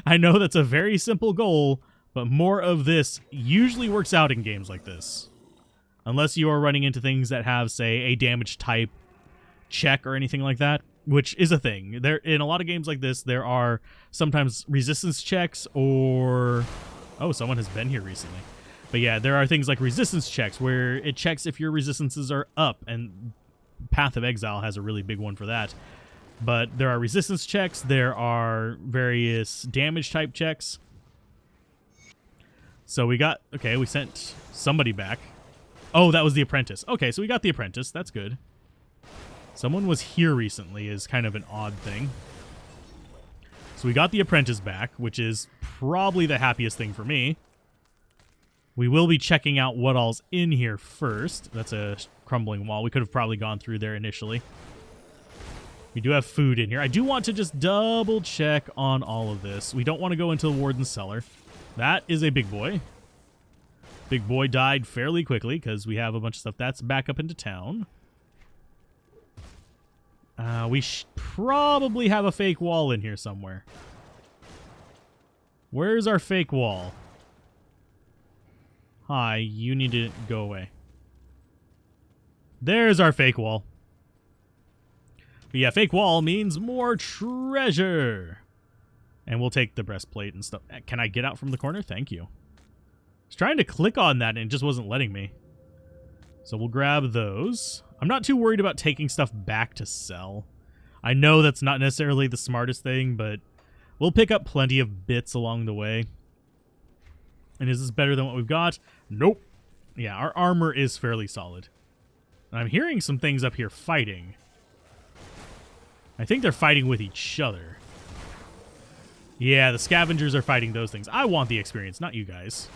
I know that's a very simple goal, but more of this usually works out in games like this. Unless you are running into things that have, say, a damage type check or anything like that, which is a thing. There, in a lot of games like this, there are sometimes resistance checks or... Oh, someone has been here recently. But yeah, there are things like resistance checks where it checks if your resistances are up, and Path of Exile has a really big one for that. But there are resistance checks, there are various damage type checks. So we got... Okay, we sent somebody back. Oh, that was the apprentice. Okay, so we got the apprentice. That's good. Someone was here recently is kind of an odd thing. So we got the apprentice back, which is probably the happiest thing for me. We will be checking out what all's in here first. That's a crumbling wall. We could have probably gone through there initially. We do have food in here. I do want to just double check on all of this. We don't want to go into the warden's cellar. That is a big boy. Big boy died fairly quickly because we have a bunch of stuff. That's back up into town. We probably have a fake wall in here somewhere. Where's our fake wall? Hi, you need to go away. There's our fake wall. But yeah, fake wall means more treasure. And we'll take the breastplate and stuff. Can I get out from the corner? Thank you. I was trying to click on that and it just wasn't letting me. So we'll grab those. I'm not too worried about taking stuff back to sell. I know that's not necessarily the smartest thing, but we'll pick up plenty of bits along the way. And is this better than what we've got? Nope. Yeah, our armor is fairly solid. I'm hearing some things up here fighting. I think they're fighting with each other. Yeah, the scavengers are fighting those things. I want the experience, not you guys.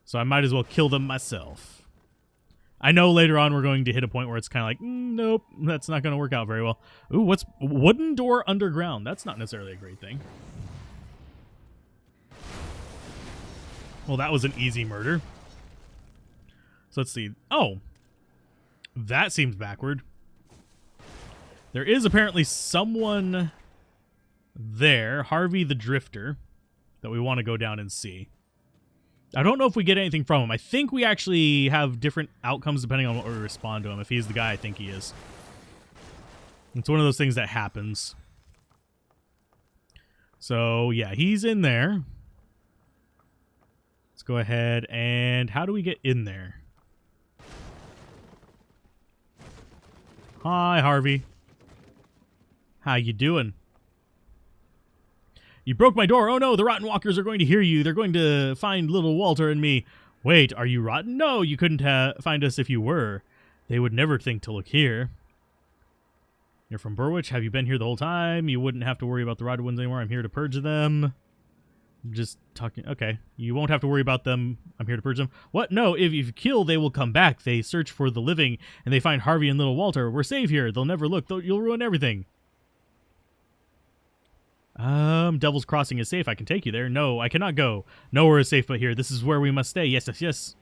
So I might as well kill them myself. I know later on we're going to hit a point where it's kind of like, nope, that's not going to work out very well. Ooh, what's wooden door underground? That's not necessarily a great thing. Well, that was an easy murder. So let's see. Oh, that seems backward. There is apparently someone there, Harvey the Drifter, that we want to go down and see. I don't know if we get anything from him. I think we actually have different outcomes depending on what we respond to him, if he's the guy I think he is. It's one of those things that happens. So, yeah, he's in there. Let's go ahead and... How do we get in there? Hi, Harvey. How you doing? You broke my door. Oh no, the Rotten Walkers are going to hear you. They're going to find little Walter and me. Wait, are you rotten? No, you couldn't find us if you were. They would never think to look here. You're from Burwich? Have you been here the whole time? You wouldn't have to worry about the rotted ones anymore. I'm here to purge them. I'm just talking. Okay, you won't have to worry about them. I'm here to purge them. What? No, if you kill, they will come back. They search for the living, and they find Harvey and little Walter. We're safe here. They'll never look. You'll ruin everything. Devil's Crossing is safe. I can take you there. No, I cannot go. Nowhere is safe but here. This is where we must stay. Yes, yes, yes.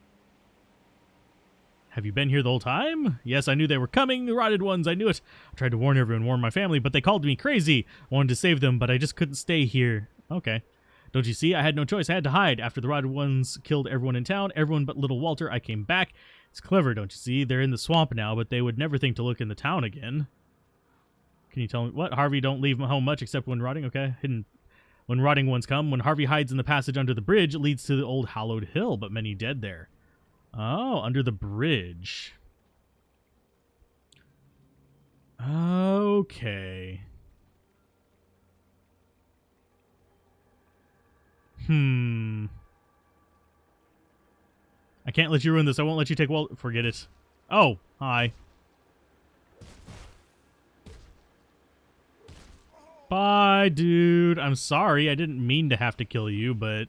Have you been here the whole time? Yes, I knew they were coming. The rotted ones. I knew it. I tried to warn everyone, warn my family, but they called me crazy. I wanted to save them, but I just couldn't stay here. Okay. Don't you see? I had no choice. I had to hide. After the rotted ones killed everyone in town, everyone but little Walter, I came back. It's clever, don't you see? They're in the swamp now, but they would never think to look in the town again. Can you tell me what? Harvey don't leave home much except when rotting. Okay. Hidden. When rotting ones come, when Harvey hides in the passage under the bridge, it leads to the old hallowed hill, but many dead there. Oh, under the bridge. Okay. I can't let you ruin this. I won't let you take forget it. Oh, hi. Bye, dude. I'm sorry. I didn't mean to have to kill you, but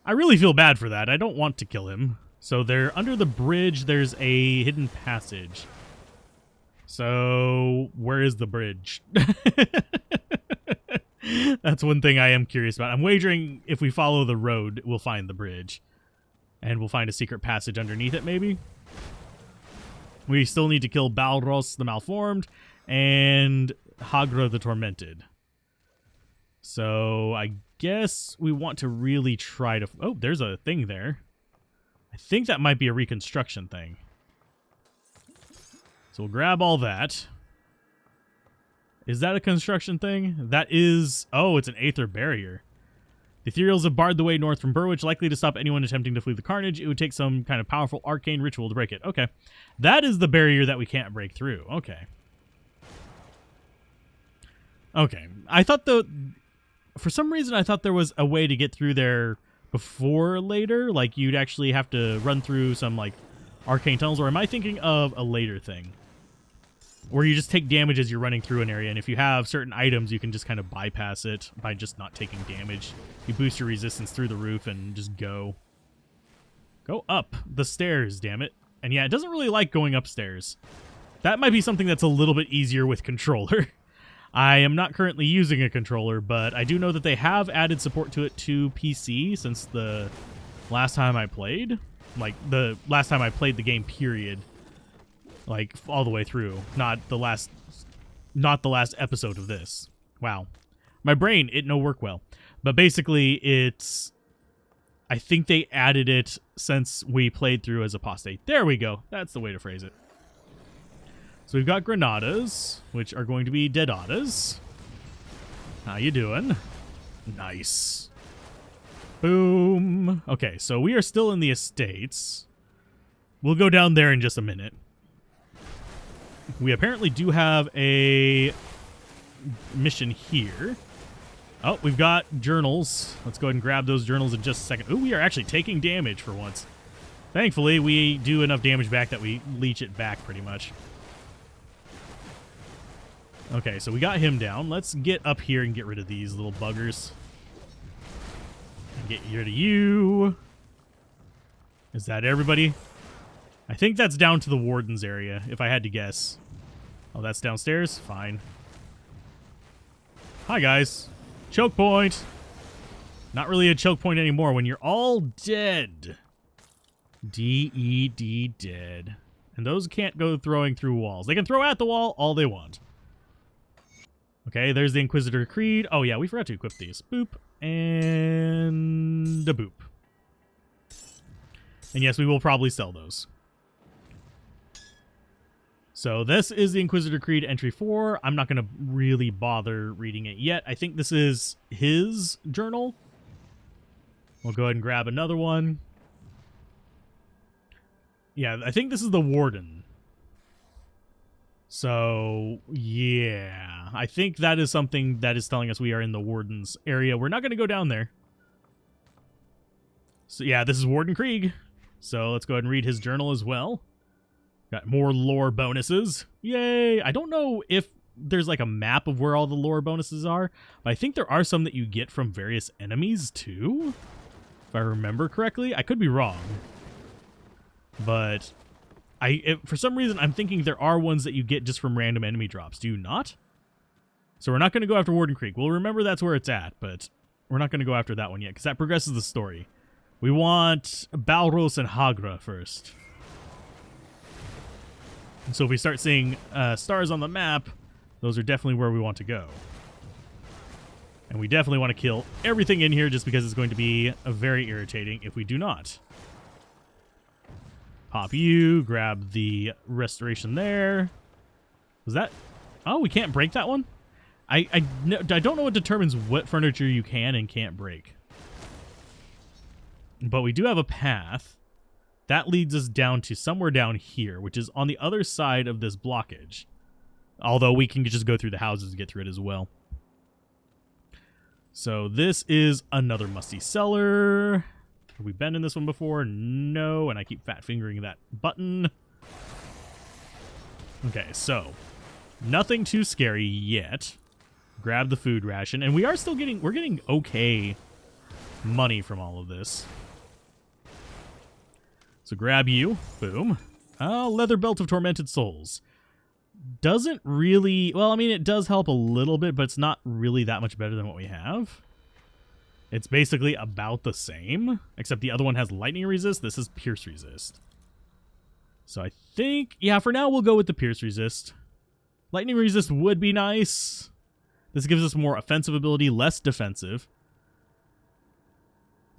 I really feel bad for that. I don't want to kill him. So they're under the bridge. There's a hidden passage. So where is the bridge? That's one thing I am curious about. I'm wagering if we follow the road, we'll find the bridge. And we'll find a secret passage underneath it, maybe. We still need to kill Balros the Malformed and Hagra the Tormented. So I guess we want to really try to... Oh, there's a thing there. I think that might be a reconstruction thing. So we'll grab all that. Is that a construction thing? That is... Oh, it's an Aether barrier. The Ethereals have barred the way north from Burwich, likely to stop anyone attempting to flee the carnage. It would take some kind of powerful arcane ritual to break it. Okay. That is the barrier that we can't break through. Okay. Okay. I thought for some reason, I thought there was a way to get through there before or later. Like, you'd actually have to run through some, like, arcane tunnels. Or am I thinking of a later thing? Where you just take damage as you're running through an area, and if you have certain items, you can just kind of bypass it by just not taking damage. You boost your resistance through the roof and just go. Go up the stairs, damn it. And yeah, it doesn't really like going upstairs. That might be something that's a little bit easier with controller. I am not currently using a controller, but I do know that they have added support to it to PC since the last time I played. Like, the last time I played the game, period. Like, all the way through. Not the last episode of this. Wow. My brain, it no work well. But basically, it's... I think they added it since we played through as Apostate. There we go. That's the way to phrase it. So we've got Granadas, which are going to be Deadadas. How you doing? Nice. Boom. Okay, so we are still in the estates. We'll go down there in just a minute. We apparently do have a mission here. Oh, we've got journals. Let's go ahead and grab those journals in just a second. Ooh, we are actually taking damage for once. Thankfully, we do enough damage back that we leech it back pretty much. Okay, so we got him down. Let's get up here and get rid of these little buggers. And get rid of you. Is that everybody? I think that's down to the warden's area, if I had to guess. Oh, that's downstairs? Fine. Hi, guys. Choke point. Not really a choke point anymore when you're all dead. D-E-D, dead. And those can't go throwing through walls. They can throw at the wall all they want. Okay, there's the Inquisitor Creed. Oh, yeah, we forgot to equip these. Boop. And a boop. And yes, we will probably sell those. So this is the Inquisitor Creed entry 4. I'm not going to really bother reading it yet. I think this is his journal. We'll go ahead and grab another one. Yeah, I think this is the warden. So, yeah. I think that is something that is telling us we are in the warden's area. We're not going to go down there. So, yeah, this is Warden Krieg. So let's go ahead and read his journal as well. Got more lore bonuses. Yay! I don't know if there's like a map of where all the lore bonuses are, but I think there are some that you get from various enemies too, if I remember correctly. I could be wrong. But for some reason, I'm thinking there are ones that you get just from random enemy drops. Do you not? So we're not going to go after Warden Creek. We'll remember that's where it's at, but we're not going to go after that one yet, because that progresses the story. We want Balros and Hagra first. And so if we start seeing stars on the map, those are definitely where we want to go. And we definitely want to kill everything in here just because it's going to be very irritating if we do not. Pop you, grab the restoration there. Was that... Oh, we can't break that one? I don't know what determines what furniture you can and can't break. But we do have a path. That leads us down to somewhere down here, which is on the other side of this blockage. Although we can just go through the houses and get through it as well. So this is another musty cellar. Have we been in this one before? No, and I keep fat fingering that button. Okay, so nothing too scary yet. Grab the food ration, and we're getting okay money from all of this. So grab you. Boom. Leather belt of tormented souls. Doesn't really... Well, I mean, it does help a little bit, but it's not really that much better than what we have. It's basically about the same, except the other one has lightning resist. This is pierce resist. So I think... Yeah, for now, we'll go with the pierce resist. Lightning resist would be nice. This gives us more offensive ability, less defensive.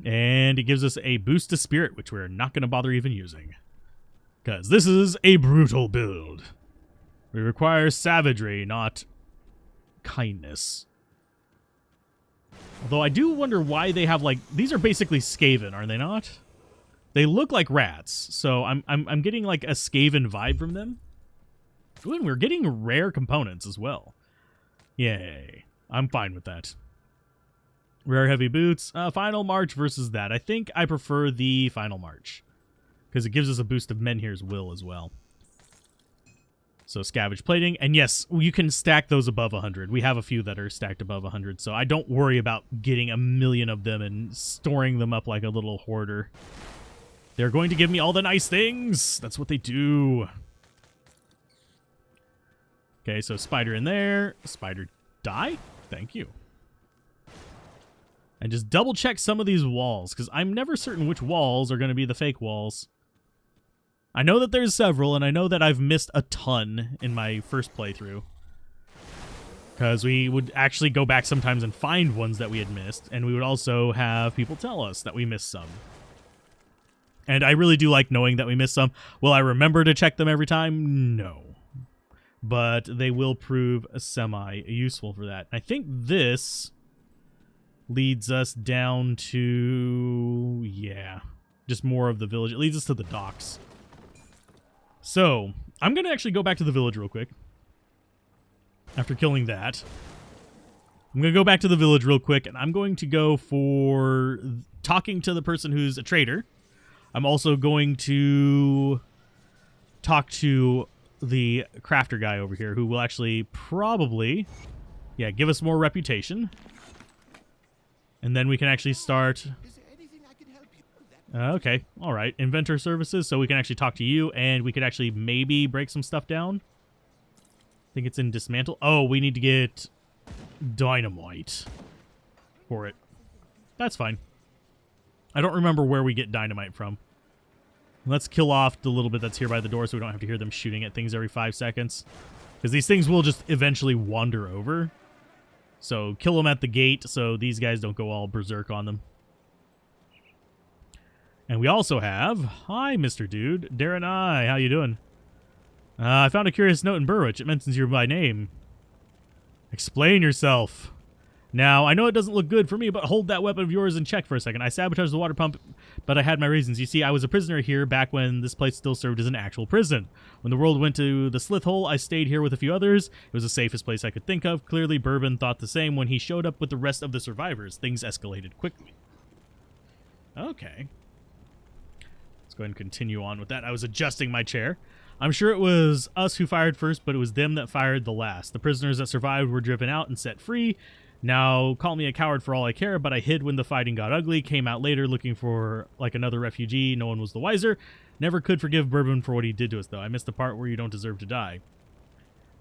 And it gives us a boost to spirit, which we're not going to bother even using. Because this is a brutal build. We require savagery, not kindness. Although I do wonder why they have, like, these are basically Skaven, are they not? They look like rats, so I'm getting like a Skaven vibe from them. Ooh, and we're getting rare components as well. Yay. I'm fine with that. Rare heavy boots. Final march versus that. I think I prefer the final march, because it gives us a boost of Menhir's will as well. So scavenge plating. And yes, you can stack those above 100. We have a few that are stacked above 100, so I don't worry about getting a million of them and storing them up like a little hoarder. They're going to give me all the nice things. That's what they do. Okay, so spider in there. Spider die. Thank you. And just double check some of these walls, because I'm never certain which walls are going to be the fake walls. I know that there's several, and I know that I've missed a ton in my first playthrough. Because we would actually go back sometimes and find ones that we had missed, and we would also have people tell us that we missed some. And I really do like knowing that we missed some. Will I remember to check them every time? No. But they will prove semi-useful for that. I think this leads us down to, yeah, just more of the village. It leads us to the docks. So, I'm going to actually go back to the village real quick. After killing that. I'm going to go back to the village real quick, and I'm going to go for talking to the person who's a trader. I'm also going to talk to the crafter guy over here, who will actually probably, yeah, give us more reputation. And then we can actually start. Okay, all right. Inventor services, so we can actually talk to you, and we could actually maybe break some stuff down. I think it's in dismantle. Oh, we need to get dynamite for it. That's fine. I don't remember where we get dynamite from. Let's kill off the little bit that's here by the door so we don't have to hear them shooting at things every 5 seconds. Because these things will just eventually wander over. So kill them at the gate so these guys don't go all berserk on them. And we also have, hi, Mr. Dude, Darren I, how you doing? I found a curious note in Burwich. It mentions you by name. Explain yourself. Now, I know it doesn't look good for me, but hold that weapon of yours in check for a second. I sabotaged the water pump, but I had my reasons. You see, I was a prisoner here back when this place still served as an actual prison. When the world went to the slith hole, I stayed here with a few others. It was the safest place I could think of. Clearly, Bourbon thought the same. When he showed up with the rest of the survivors, things escalated quickly. Okay. Let's go ahead and continue on with that. I was adjusting my chair. I'm sure it was us who fired first, but it was them that fired the last. The prisoners that survived were driven out and set free. Now, call me a coward for all I care, but I hid when the fighting got ugly, came out later looking for, like, another refugee. No one was the wiser. Never could forgive Bourbon for what he did to us, though. I missed the part where you don't deserve to die.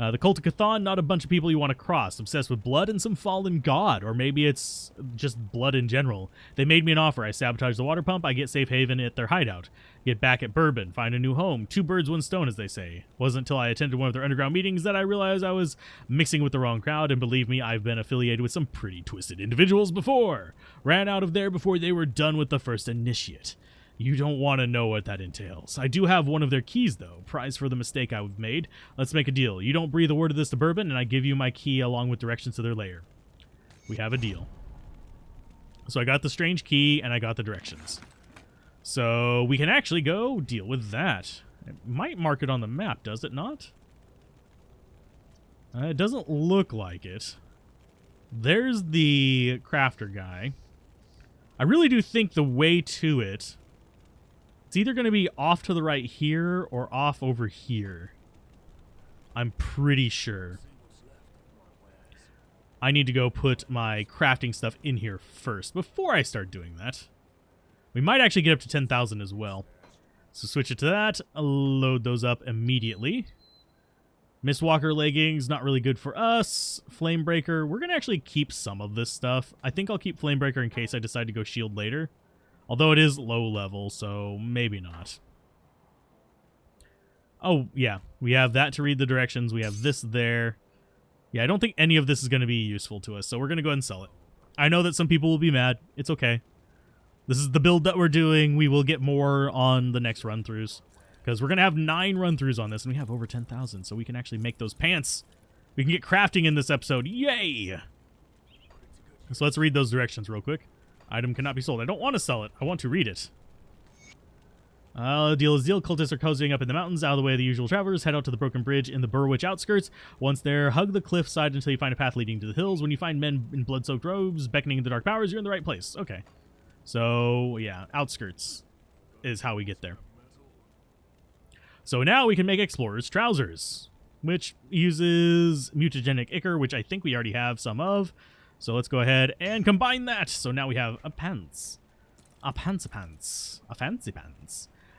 The Cult of Cthon, not a bunch of people you want to cross. Obsessed with blood and some fallen god. Or maybe it's just blood in general. They made me an offer. I sabotage the water pump. I get safe haven at their hideout. Get back at Bourbon. Find a new home. 2 birds, 1 stone, as they say. Wasn't until I attended one of their underground meetings that I realized I was mixing with the wrong crowd. And believe me, I've been affiliated with some pretty twisted individuals before. Ran out of there before they were done with the first initiate. You don't want to know what that entails. I do have one of their keys, though. Prize for the mistake I've made. Let's make a deal. You don't breathe a word of this to Bourbon, and I give you my key along with directions to their lair. We have a deal. So I got the strange key, and I got the directions. So we can actually go deal with that. It might mark it on the map, does it not? It doesn't look like it. There's the crafter guy. I really do think the way to it... It's either going to be off to the right here or off over here. I'm pretty sure. I need to go put my crafting stuff in here first before I start doing that. We might actually get up to 10,000 as well. So switch it to that. I'll load those up immediately. Mistwalker leggings, not really good for us. Flamebreaker, we're going to actually keep some of this stuff. I think I'll keep Flamebreaker in case I decide to go shield later. Although it is low level, so maybe not. Oh, yeah. We have that to read the directions. We have this there. Yeah, I don't think any of this is going to be useful to us, so we're going to go ahead and sell it. I know that some people will be mad. It's okay. This is the build that we're doing. We will get more on the next run-throughs, because we're going to have 9 run-throughs on this, and we have over 10,000, so we can actually make those pants. We can get crafting in this episode. Yay! So let's read those directions real quick. Item cannot be sold. I don't want to sell it. I want to read it. Deal is deal. Cultists are cozying up in the mountains, out of the way of the usual travelers. Head out to the broken bridge in the Burwitch outskirts. Once there, hug the cliff side until you find a path leading to the hills. When you find men in blood-soaked robes beckoning the dark powers, you're in the right place. Okay. So, yeah, outskirts is how we get there. So now we can make Explorer's Trousers, which uses mutagenic ichor, which I think we already have some of. So let's go ahead and combine that. So now we have a pants. A fancy pants.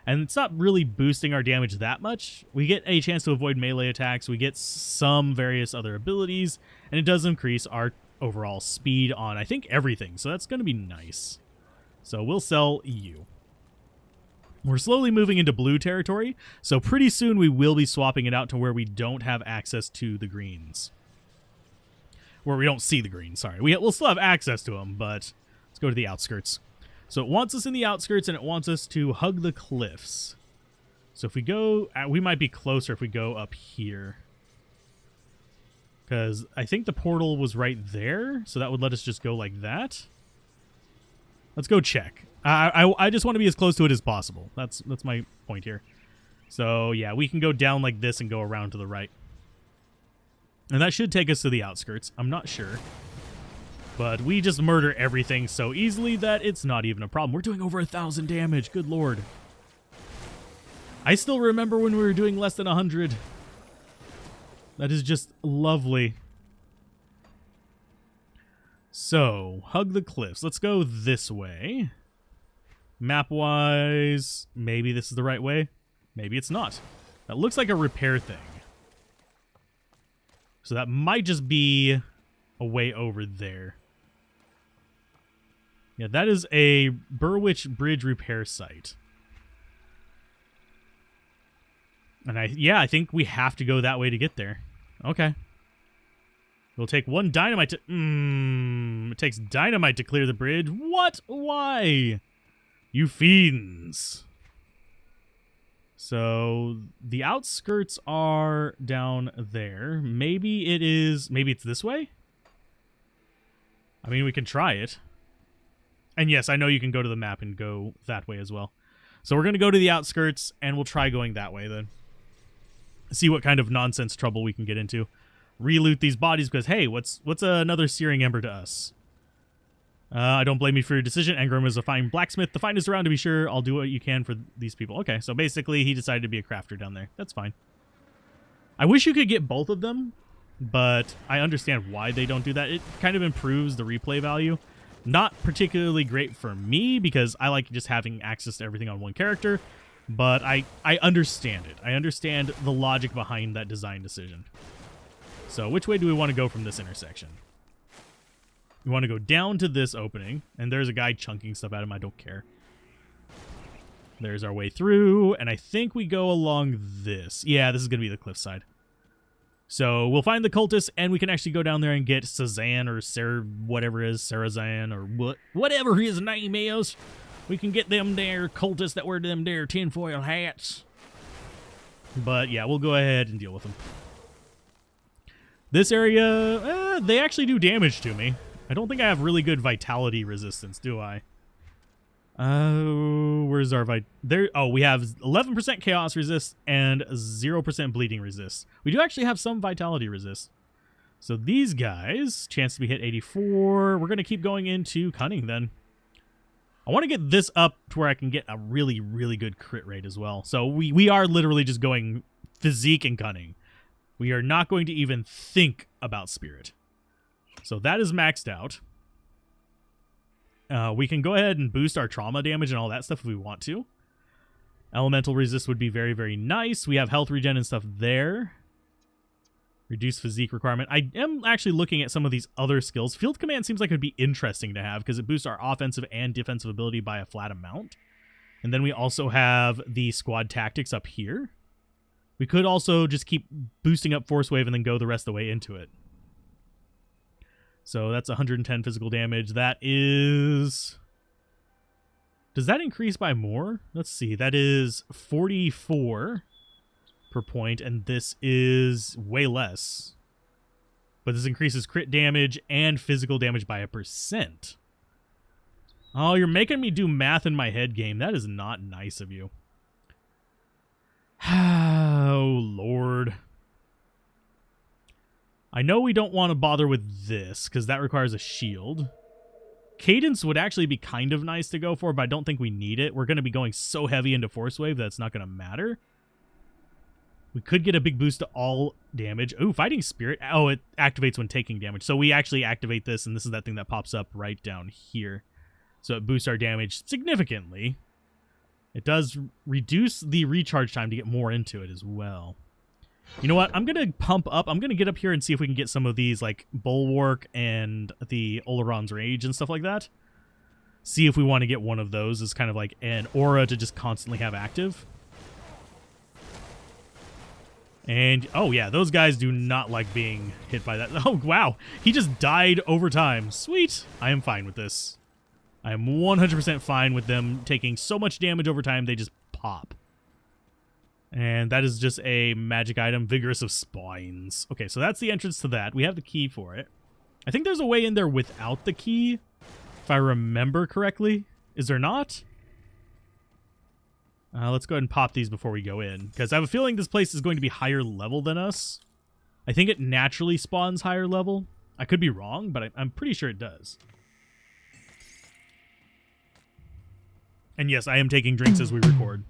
And it's not really boosting our damage that much. We get a chance to avoid melee attacks. We get some various other abilities. And it does increase our overall speed on, I think, everything. So that's going to be nice. So we'll sell you. We're slowly moving into blue territory. So pretty soon we will be swapping it out to where we don't have access to the greens. Where we don't see the greens, sorry. We'll still have access to them, but let's go to the outskirts. So it wants us in the outskirts, and it wants us to hug the cliffs. So if we go, we might be closer if we go up here. Because I think the portal was right there, so that would let us just go like that. Let's go check. I just want to be as close to it as possible. That's my point here. So yeah, we can go down like this and go around to the right. And that should take us to the outskirts. I'm not sure. But we just murder everything so easily that it's not even a problem. We're doing over 1,000 damage. Good lord. I still remember when we were doing less than 100. That is just lovely. So, hug the cliffs. Let's go this way. Map-wise, maybe this is the right way. Maybe it's not. That looks like a repair thing. So that might just be a way over there. Yeah, that is a Burwitch Bridge repair site. And I think we have to go that way to get there. Okay. It'll take 1 dynamite to... it takes dynamite to clear the bridge. What? Why? You fiends. So, the outskirts are down there. Maybe it's this way? I mean, we can try it. And yes, I know you can go to the map and go that way as well. So we're going to go to the outskirts, and we'll try going that way then. See what kind of nonsense trouble we can get into. Reloot these bodies because, hey, what's another searing ember to us? I don't blame you for your decision. Engram is a fine blacksmith. The finest around, to be sure. I'll do what you can for these people. Okay, so basically he decided to be a crafter down there. That's fine. I wish you could get both of them, but I understand why they don't do that. It kind of improves the replay value. Not particularly great for me because I like just having access to everything on one character, but I understand it. I understand the logic behind that design decision. So which way do we want to go from this intersection? We want to go down to this opening, and there's a guy chunking stuff at him. I don't care. There's our way through, and I think we go along this. Yeah, this is going to be the cliffside. So we'll find the cultists, and we can actually go down there and get Sazan or Sarah, whatever it is, Sarazan or whatever his name is. We can get them there cultists that wear them there tinfoil hats. But yeah, we'll go ahead and deal with them. This area, they actually do damage to me. I don't think I have really good vitality resistance, do I? Where's our there? Oh, we have 11% chaos resist and 0% bleeding resist. We do actually have some vitality resist. So these guys, chance to be hit 84. We're going to keep going into cunning then. I want to get this up to where I can get a really, really good crit rate as well. So we are literally just going physique and cunning. We are not going to even think about spirit. So that is maxed out. We can go ahead and boost our trauma damage and all that stuff if we want to. Elemental resist would be very, very nice. We have health regen and stuff there. Reduce physique requirement. I am actually looking at some of these other skills. Field command seems like it would be interesting to have because it boosts our offensive and defensive ability by a flat amount. And then we also have the squad tactics up here. We could also just keep boosting up force wave and then go the rest of the way into it. So that's 110 physical damage. That is... Does that increase by more? Let's see. That is 44 per point, and this is way less. But this increases crit damage and physical damage by 1%. Oh, you're making me do math in my head, game. That is not nice of you. Oh, Lord. I know we don't want to bother with this, because that requires a shield. Cadence would actually be kind of nice to go for, but I don't think we need it. We're going to be going so heavy into Force Wave that it's not going to matter. We could get a big boost to all damage. Ooh, Fighting Spirit. Oh, it activates when taking damage. So we actually activate this, and this is that thing that pops up right down here. So it boosts our damage significantly. It does reduce the recharge time to get more into it as well. You know what? I'm going to pump up. I'm going to get up here and see if we can get some of these, like Bulwark and the Oleron's Rage and stuff like that. See if we want to get one of those as kind of like an aura to just constantly have active. And, oh yeah, those guys do not like being hit by that. Oh, wow. He just died over time. Sweet. I am fine with this. I am 100% fine with them taking so much damage over time, they just pop. And that is just a magic item, Vigorous of Spines. Okay, so that's the entrance to that. We have the key for it. I think there's a way in there without the key, if I remember correctly. Is there not? Let's go ahead and pop these before we go in, because I have a feeling this place is going to be higher level than us. I think it naturally spawns higher level. I could be wrong, but I'm pretty sure it does. And yes, I am taking drinks as we record.